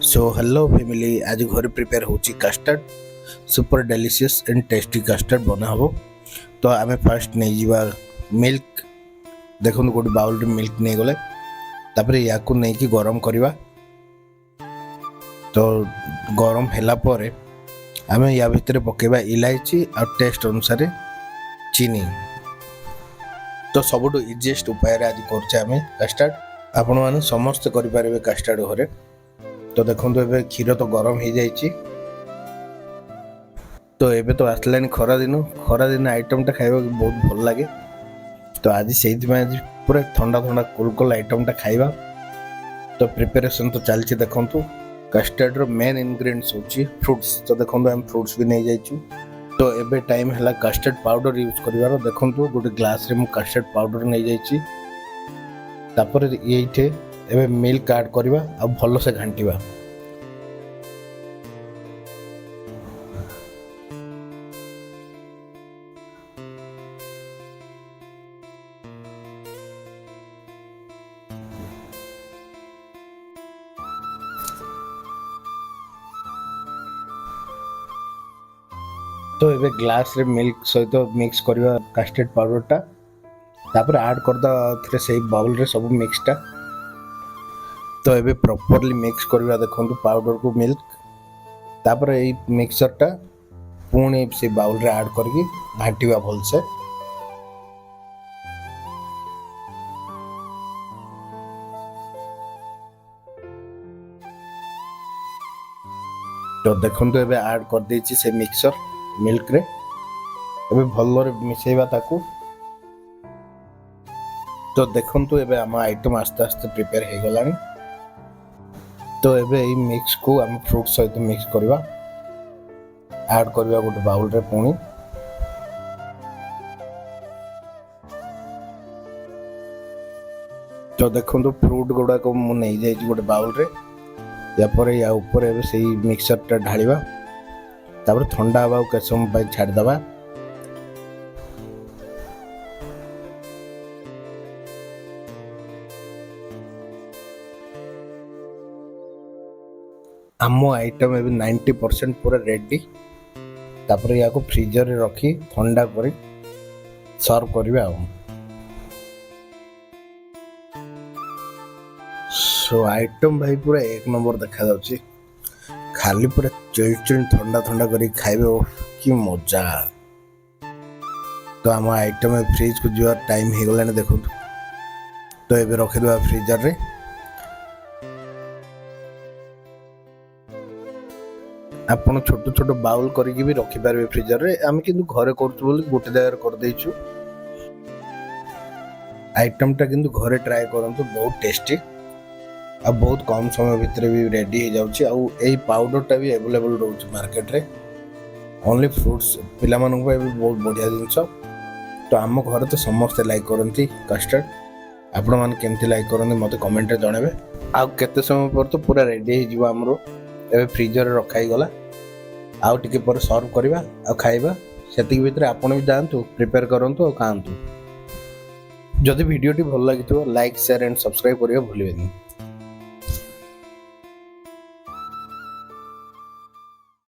So hello family आज घर prepare होची custard super delicious and tasty custard बना हो। तो आम फास्ट नहीं जीवा मिल्क देखो गोटे बाउल रे मिल्क नहीं गले तापर या नहीं कि गरम करवा। तो गरम हैला परे आम या भितर पकेबा इलायची और टेस्ट अनुसार चीनी। तो सबुठु इजीएस्ट उपाय आज कर कस्टर्ड आपण मैंने समस्त करें कस्टर्ड घरे। तो देखो ए क्षीर तो गरम हो जाइए। तो एबे तो आसला खरा दिन आइटमटा खाइबा बहुत भल लगे। तो आज से आज पूरा ठंडा ठंडा कुल कुल आइटमटा खाइबा। तो प्रिपरेशन तो चलती देखु कस्टर्ड मेन इनग्रेडिएंट्स होची फ्रूट्स। तो देखो हम फ्रूट्स भी नहीं जाइछु। तो एबे टाइम है कस्टर्ड पाउडर यूज करिवार। देखो गोटे ग्लास रे मु कस्टर्ड पाउडर नहीं जाइछि। तापर ये एबे मिल्क ऐड करवा आ भल से घांटिबा। तो एबे ग्लास रे मिल्क सहित मिक्स करवा कस्टर्ड पाउडर टा। तापर ऐड कर दा थरे सही बाउल रे सब मिक्सटा। तो एबे प्रॉपर्ली मिक्स करवा देखो पाउडर को मिल्क। तापर ए मिक्सर टा पुणी से बाउल रे ऐड करके घांटिवा भल से। तो देखो एबे ऐड कर देछि से मिक्सर मिल्क रे। एबे भल रे मिसेइबा ताकू। तो देखो एबे आम आइटम आस्ते आस्ते प्रिपेयर हो गलानी। तो एबे ई मिक्स को आम फ्रूट सहित मिक्स करवा ऐड करवा गोटे बाउल रे पुणी। तो देखो फ्रूट गुड़ा को मु नहीं जाई गोटे बाउल रे। या पर या ऊपर एबे सही मिक्सर टा ढालिबा। तापर ठंडा हवा के समय पे छाड़ दबा। आम आइटम एबे 90% पूरा रेडी। तापर या को फ्रीजर रे रखी ठंडा करी सर्व करबा। सो आइटम भाई पूरा एक नंबर देखा जाउची। खाली पूरा चिल ठंडा ठंडा करी खाइबे कि मजा। तो आम आइटम फ्रिज को जो टाइम हो गलाने देखो। तो एबे रखि दबा फ्रीजर रे। आपण छोट छोट बाउल करके भी रखी पारे फ्रीजर रे। आम किंतु घरे करछु बोली गोटे जगह कर देइछु। आइटमटा किंतु घरे ट्राई करंतु बहुत टेस्टी आ बहुत कम समय भितर भी रेडी हो जाउची। आ एई पाउडरटा भी अवेलेबल रहउची मार्केट रे। ओनली फ्रूट्स पिला मानक भी बहुत बढ़िया जिंस। तो आम घर तो समस्त लाइक करंती कस्टर्ड। आपण मान केमती लाइक करंती मते कमेंट रे जणाबे। आ केते समय पर तो पूरा रेडी हो जिवो हमरो। एबे फ्रीजर रे रखाई गला। आउ टिके पर सर्व करबा आ खाइबा। सेतिक भितर आपण भी जानतु प्रिपेयर करंतु आ खांतु। जदि वीडियो टी भल लागितो लाइक शेयर एंड सब्सक्राइब करियो भूलिबेनी।